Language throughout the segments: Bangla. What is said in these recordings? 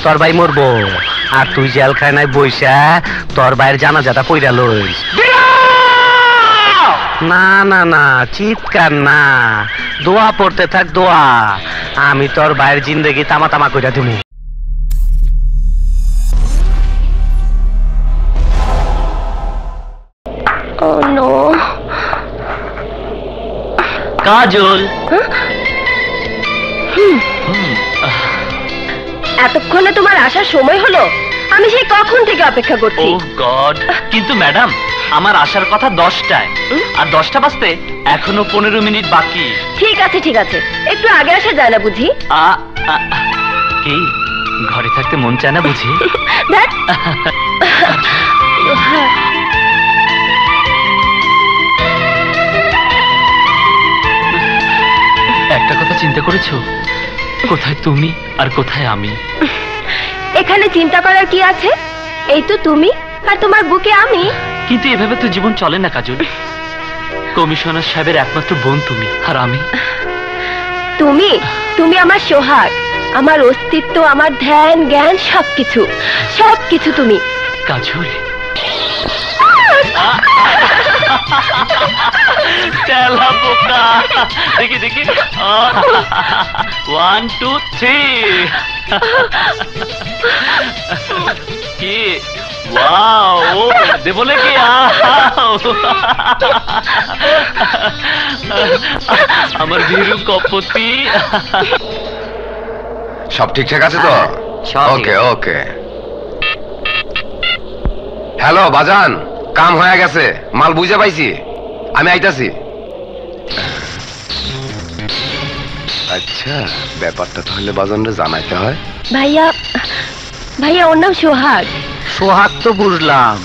তোর ভাই মরবো আর তুই জেলখানায় বইসা তোর ভাইয়ের জানাজাটা পইরা লইস। না না না, চিৎকার না, দোয়া পড়তে থাক দোয়া। আমি তোর ভাইয়ের জিন্দেগি তামা তামা কইরা দিমু। Oh no. কাজল, এতক্ষণে তোমার আসার সময় হলো? আমি সেই কখন থেকে অপেক্ষা করছি। ওহ গড, কিন্তু ম্যাডাম আমার আসার কথা 10টায়, আর 10টা বাজতে এখনো 15 মিনিট বাকি। ঠিক আছে ঠিক আছে, একটু আগে আসা যায় না বুঝি? কি ঘরে থাকতে মন চায় না বুঝি? একটা কথা চিন্তা করেছো? কোথায় তুমি আর কোথায় আমি? এখানে চিন্তা করার কি আছে? এই তো তুমি আর তোমার বুকে আমি। কিন্তু এভাবে তো জীবন চলে না কাজল। কমিশনার সাহেবের একমাত্র বোন তুমি, আর আমি। তুমি তুমি আমার সোহাগ, আমার অস্তিত্ব, আমার ধ্যান জ্ঞান, সবকিছু সবকিছু তুমি। কাজল, দেখি দেখি, 1 2 3। কি ওয়াও, ও দে বলে কি আমার ভীরু কপতি। সব ঠিকঠাক আছে তো? ওকে ওকে। হ্যালো বাজান, কাম হয়ে গেছে, মাল বুঝে পাইছি, আমি আইতাছি। আচ্ছা, ব্যাপারটা তাহলে বাজানরে জানাইতে হয়। ভাইয়া ভাইয়া, ওর নাম সোহাগ। সোহাগ তো বুঝলাম,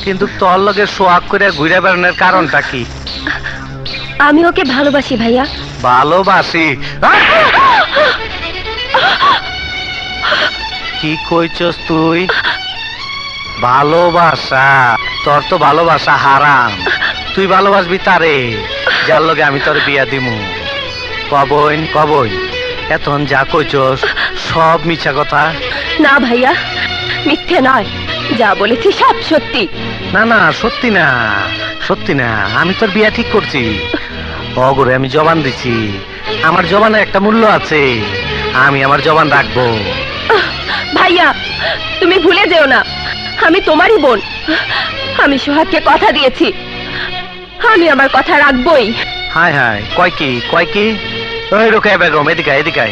কিন্তু তোর লগে সোহাগ করে ঘুরে বেড়ানোর কারণটা কি? আমি ওকে ভালোবাসি ভাইয়া। ভালোবাসি? কি কইছস তুই? ভালোবাসা? তোর তো ভালোবাসা হারাম। তুই ভালোবাসবি তারে যার লগে আমি তোর বিয়া দিমু। কবইন কবইন, এখন যা কইছস সব মিছা কথা। না ভাইয়া, মিথ্যে নয়, যা বলেছি সব সত্যি। না না, সত্যি না, সত্যি না, আমি তোর বিয়া ঠিক করছি। অগরে আমি জবান দিছি, আমার জবানের একটা মূল্য আছে, আমি আমার জবান রাখবো। ভাইয়া, তুমি ভুলে যেও না, আমি তোমারই বোন। আমি সোহাগকে কথা দিয়েছি, আমি আমার কথা রাখবই। হায় হায়, কয় কি কয় কি? ওই রোকে বেগম, এদিকে এদিকে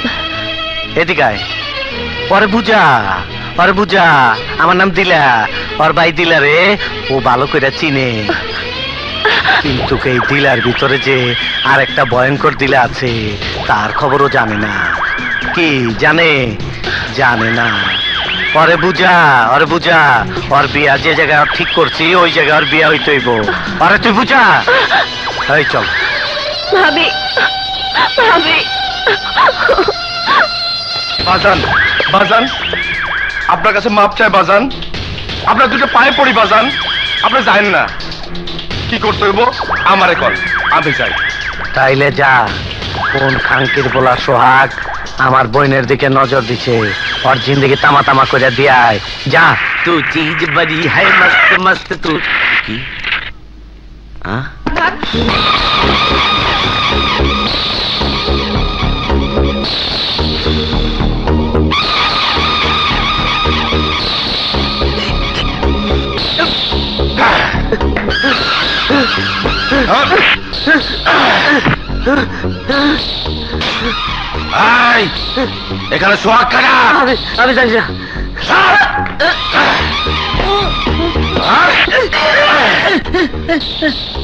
এদিকে। পরে বুঝা, পরে বুঝা, আমার নাম দিলা, ওর ভাই দিলা রে, ও ভালো করে চিনে। কিন্তু এই দিলার ভিতরে যে আর একটা ভয়ঙ্কর দিলা আছে, তার খবরও জানে না। কি জানে? জানে না। ওরে বুঝা, ওরে বুঝা, ওর বিয়া যে জায়গায় ঠিক করছি ওই জায়গায় ওর বিয়া হইতে হইব। আরে তুই বুঝা। এই চল। ভাবি ভাবি। বাজান বাজান, আপনার কাছে মাপ চাই বাজান, আপনার দুটো পায়ে পড়ি বাজান, আপনি যাইন না। কি করতে হইব আমারে কল, আমি যাই। তাইলে যা। কোন খাঙ্কির বলা সোহাগ আমার বোনের দিকে নজর দিছে, ওর জিন্দেগি তামা তামা করে দিয়ায়। যা। তু চিজ বড়ি হ্যায় মস্ত মস্ত। তু কি এখানে সোহাগ কাটা? আমি জানি না।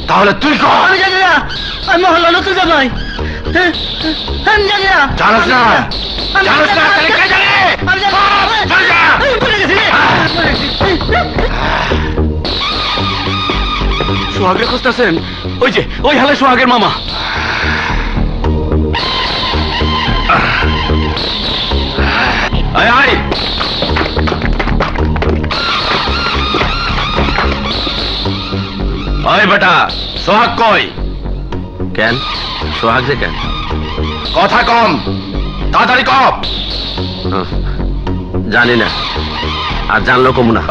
তাহলে তুই কর। আমি জানি না, আমি মহল্লা নতুন জামাই, আমি জানি না। জানাস না? জানাস না? তাহলে কে জানে? সোহাগের খুঁজতেছেন? ওই যে ওই হালে সোহাগের মামা। আয় আয়। আয় বেটা, সোহাগ কই? কেন সোহাগ যে কেন? কথা কম, তাড়াতাড়ি কম। জানি না, আর জানলো কমু না।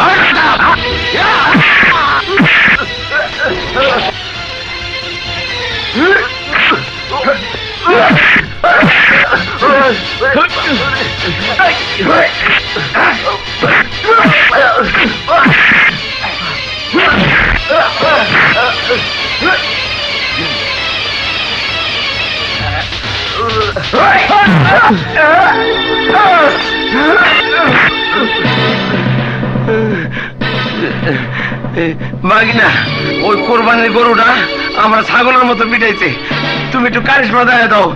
বাগিনা, ওই কোরবানির গরুটা আমরা ছাগলের মতো পিটাইছে, তুমি একটু কারিশমা দেখায় দাও।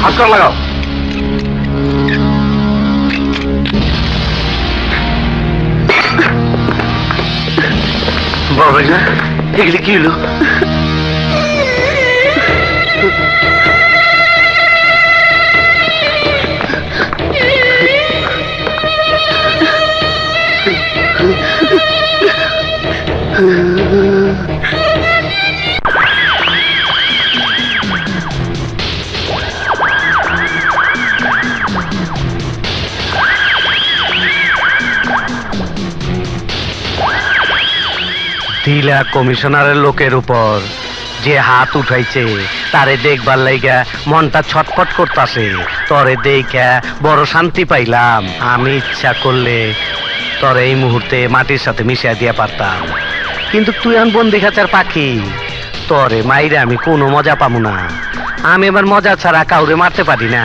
হাতকড়া লাগাও। বড় ভাই না, এগুলি কি হলো? দিলা কমিশনারের লোকের উপর যে হাত উঠাইছে তারে দেখবার লাইগা মনটা ছটফট করতাছে। তরে দেখা বড় শান্তি পাইলাম। আমি ইচ্ছা করলে তরে এই মুহূর্তে মাটির সাথে মিশিয়ে দিয়া পারতাম, কিন্তু তুই এখন বন্দি খাঁচার পাখি, তরে মাইরে আমি কোনো মজা পাবো না। আমি এবার মজা ছাড়া কাউরে মারতে পারি না।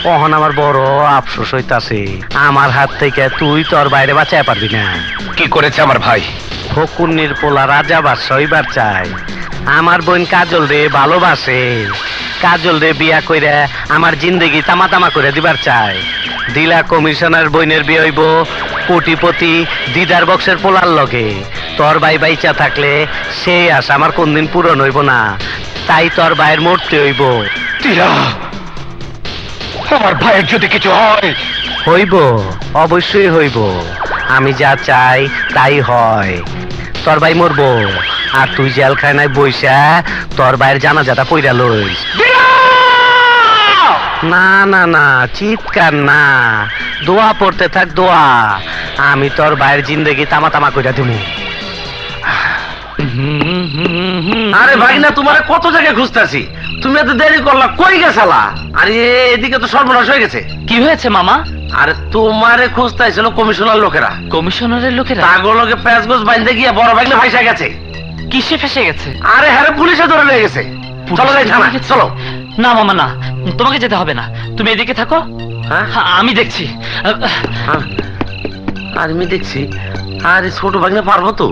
কখন আমার বড় আফসোস হইতাছে, আমার হাত থেকে তুই তোর বাইরে বাঁচায় পারবি না। কি করেছে আমার ভাই? ফকুন্নির পোলা রাজা বাদশা হইবার চায়। আমার বোন কাজল রে ভালোবাসে, কাজল রে বিয়া কইরা আমার জিন্দেগি তামা তামা করে দিবার চায়। দিলা কমিশনার বোনের বিয়ে হইব কোটিপতি দিদার বক্সের পোলার লগে। তোর ভাই বাইচা থাকলে সেই আশা আমার কোনদিন পূরণ হইব না, তাই তোর ভাইয়ের মরতে হইব। আমার ভাইয়ের যদি কিছু হয়? হইব, অবশ্যই হইব। আমি যা চাই তাই হয়। তোর ভাই মরবো, আর তুই জেলখানায় বইসা তোর ভাইয়ের জানাজাটা পইরা লইস। না না না, চিৎকার না, দোয়া পড়তে থাক দোয়া। আমি তোর ভাইয়ের জিন্দেগি তামা তামা কইরা দিব। আরে ভাই না, তোমার কত জায়গায় খুঁজতেছি, তুমি এত দেরি করলা, কই গেছালা? আরে এদিকে তো সর্বনাশ হয়ে গেছে। কি হয়েছে মামা? আরে তোমারে খুঁজতেছিল কমিশনার লোকেরা। কমিশনারের লোকেরা? তাগুলোকে প্যাঁচ গোছ বাইন্ধে গিয়ে বড় ভাইলে ফাইসা গেছে। কিসে ফেসে গেছে? আরে হ্যাঁ, পুলিশে ধরে নিয়ে গেছে। চলো যাই থানা, চলো। না মামা না, তোমাকে যেতে হবে না, তুমি এদিকে থাকো। হ্যাঁ, আমি দেখছি। আর আমি দেখছি। আরে ছোট ভাগ্নে পারবো তো?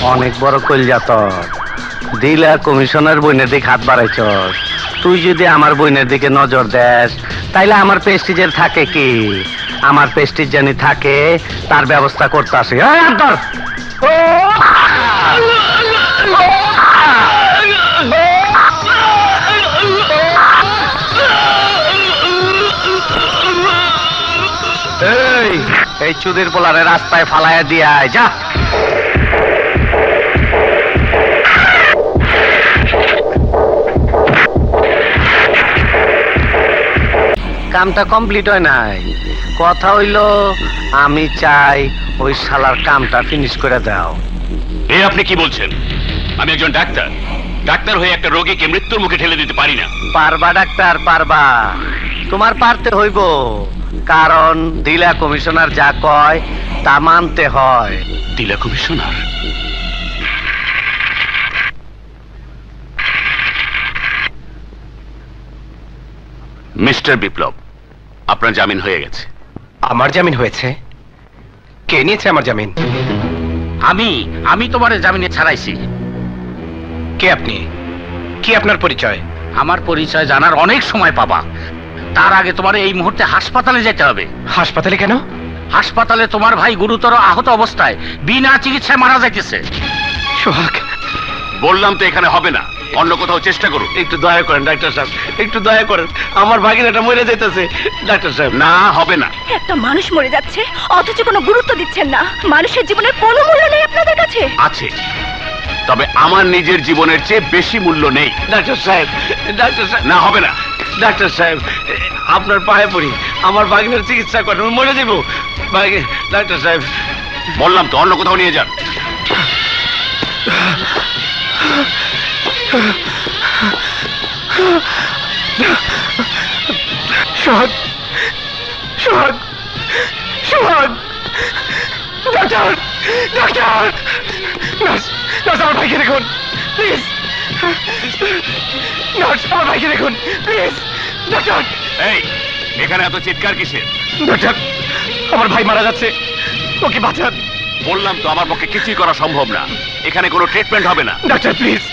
অনেক বড় কইলজা তোর। দিলা কমিশনার বইনের দিকে হাত বাড়াইছস। তুই যদি আমার বইনের দিকে নজর দেস তাইলে আমার প্রেস্টিজের থাকে কি? আমার প্রেস্টিজ জানি থাকে তার ব্যবস্থা করতে আসি। এই চুদির পোলারে রাস্তায় ফালাইয়া দিয়ে আয় যা। কামটা কমপ্লিট হয় নাই। কথা হইল আমি চাই ওই শালার কামটা ফিনিশ করে দাও। আপনি কি বলছেন? আমি একজন ডাক্তার, ডাক্তার হয়ে একটা রোগীকে মৃত্যুর মুখে ঠেলে দিতে পারি না। পারবা ডাক্তার, পারবা। তোমার পারতে হইব, কারণ দিলা কমিশনার যা কয় তা মানতে হয়। দিলা কমিশনার? মিস্টার বিপ্লব, আপনার জামিন হয়ে গেছে। আমার জামিন হয়েছে? কে নিয়েছে আমার জামিন? আমি তোমার জামিনে ছাড়াইছি। কে আপনি? কি আপনার পরিচয়? আমার পরিচয় জানার অনেক সময় পাবা, তার আগে তোমার এই মুহূর্তে হাসপাতালে যেতে হবে। হাসপাতালে কেন? হাসপাতালে তোমার ভাই গুরুতর আহত অবস্থায় বিনা চিকিৎসায় মারা যাইতেছে। সোহাগ, বললাম তো এখানে হবে না, অন্য কোথাও চেষ্টা করুন। একটু দয়া করেন ডাক্তার সাহেব, একটু দয়া করেন। আমার ভাগিনাটা মরে যাইতেছে ডাক্তার সাহেব। না, হবে না। একটা মানুষ মরে যাচ্ছে অথচ কোনো গুরুত্ব দিচ্ছেন না। মানুষের জীবনের কোনো মূল্য নেই আপনাদের কাছে? আছে, তবে আমার নিজের জীবনের চেয়ে বেশি মূল্য নেই। ডাক্তার সাহেব, ডাক্তার সাহেব। না, হবে না। ডাক্তার সাহেব, আপনার পায়ে পড়ি, আমার ভাগিনার চিকিৎসা করেন, আমি মরে যাবো। ডাক্তার সাহেব, বললাম তো অন্য কোথাও নিয়ে যান। সোহাগ, সোহাগ, সোহাগ, ডাক্তার, ডাক্তার, নার্স, নার্স, আমার ভাইকে দেখুন প্লিজ। নার্স, আমার ভাইকে দেখুন প্লিজ। ডাক্তার, এই, এখানে এত চিৎকার কিসের? ডাক্তার, আমার ভাই মারা যাচ্ছে, ওকে বাঁচান। বললাম তো আমার পক্ষে কিছুই করা সম্ভব না, এখানে কোনো ট্রিটমেন্ট হবে না। ডাক্তার প্লিজ,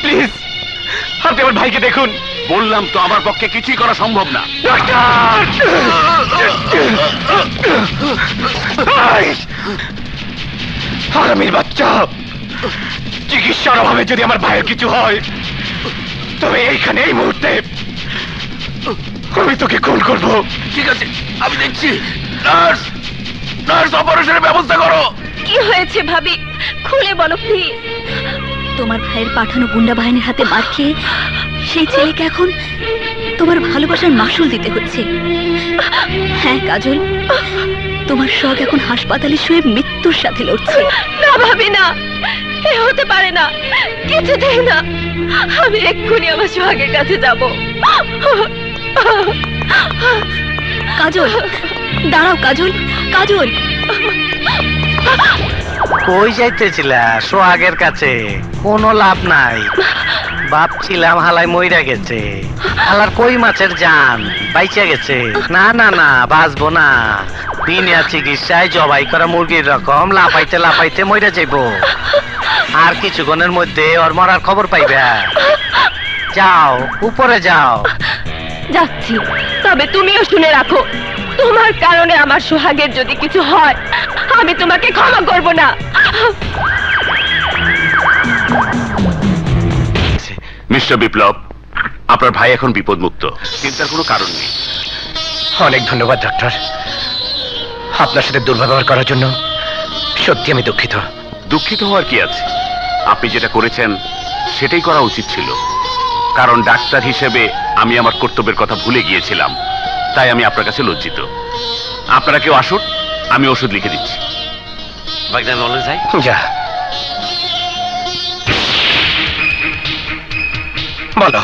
প্লিজ, আপনি আমার ভাইকে দেখুন। বললাম তো আমার পক্ষে কিছুই করা সম্ভব না। ডাক্তার, আগামীর বাচ্চা, চিকিৎসার অভাবে যদি আমার ভাইয়ের কিছু হয় তবে এইখানে এই মুহূর্তে আমি তোকে খুন করবো। ঠিক আছে, আমি দেখছি। নার্স, নার্স, অপারেশনের ব্যবস্থা করো। কি হয়েছে ভাবি, খুলে বলো প্লিজ। তোমার ভাইয়ের পাঠানো গুন্ডা বাহিনীর হাতে মার খেয়ে সেই ছেলেকে এখন তোমার ভালোবাসার মাসুল দিতে হচ্ছে। হ্যাঁ কাজল, তোমার শখ এখন হাসপাতালে শুয়ে মৃত্যুর সাথে লড়ছে। না ভাবি, না, এ হতে পারে না, কিছুতেই না। আমি এক্ষুনি আমার সোহাগের কাছে যাব। কাজল, দাঁড়াও কাজল, কাজল। কই যাইতেছিলা? সোহাগের কাছে? কোনো লাভ নাই। ভাবছিলাম হালাই মইরা গেছে, হালার কই মাছের জান বাইচা গেছে। না না না, বাঁচবো না। বিনা চিকিৎসায় জবাই করা মুরগির রকম লাফাইতে লাফাইতে মইরা যাইব। আর কিছুক্ষণের মধ্যে ওর মরার খবর পাইবে। যাও, উপরে যাও। যাচ্ছি, তবে তুমিও শুনে রাখো, তোমার কারণে আমার সোহাগের যদি কিছু হয় আমি তোমাকে ক্ষমা করব না। মিস্টার বিপ্লব, আপনার ভাই এখন বিপদমুক্ত, চিন্তার কোনো কারণ নেই। অনেক ধন্যবাদ ডাক্তার, আপনার সাথে দুর্ব্যবহার করার জন্য সত্যি আমি দুঃখিত। দুঃখিত হওয়ার কি আছে? আপনি যেটা করেছেন সেটাই করা উচিত ছিল, কারণ ডাক্তার হিসেবে আমি আমার কর্তব্যের কথা ভুলে গিয়েছিলাম, তাই আমি আপনার কাছে লজ্জিত। আপনারা কেউ আসুন, আমি ওষুধ লিখে দিচ্ছি। যা, বলো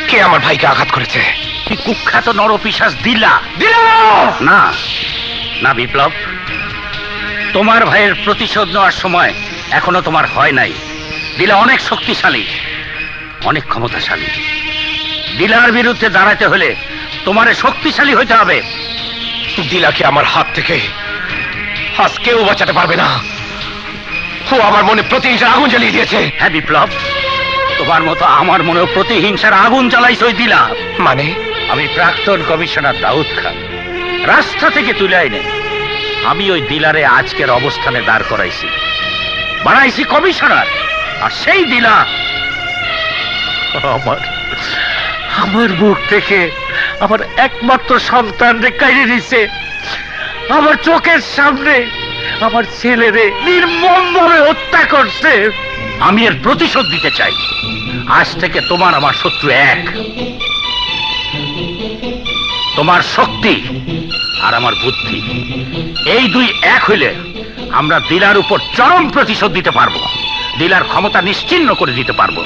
কে আমার ভাইকে আঘাত করেছে? কি কুখ্যাত নরপিশাচ দিলা? দিলা না না বিপ্লব, তোমার ভাইয়ের প্রতিশোধ নেওয়ার সময় এখনো তোমার হয় নাই। দিলা অনেক শক্তিশালী, অনেক ক্ষমতাশালী। দিলার বিরুদ্ধে দাঁড়াতে হলে তোমারে শক্তিশালী হইতে হবে। দিলাকে আমার হাত থেকে আজ কেউ বাঁচাতে পারবে না। ও আমার মনে প্রতিহিংসার আগুন জ্বালিয়ে দিয়েছে। হ্যাঁ বিপ্লব, তোমার মতো আমার মনেও প্রতিহিংসার আগুন জ্বালাইছে ওই দিলা। মানে? আমি প্রাক্তন কমিশনার দাউদ খান রাস্তা থেকে তুলে আইনে আমি ওই দিলারে আজকের অবস্থানে দাঁড় করাইছি, বানাইছি কমিশনার। আর সেই দিলা আমার মুখ থেকে আমার একমাত্র সন্তানরে কাইরে দিছে, আমার চোখের সামনে আমার ছেলেরে নির্মমভাবে হত্যা করছে। আমি এর প্রতিশোধ দিতে চাই। আজ থেকে তোমার আমার শত্রু এক। তোমার শক্তি আর আমার বুদ্ধি এই দুই এক হইলে আমরা দিলার উপর চরম প্রতিশোধ দিতে পারবো, দিলার ক্ষমতা নিশ্চিহ্ন করে দিতে পারবো।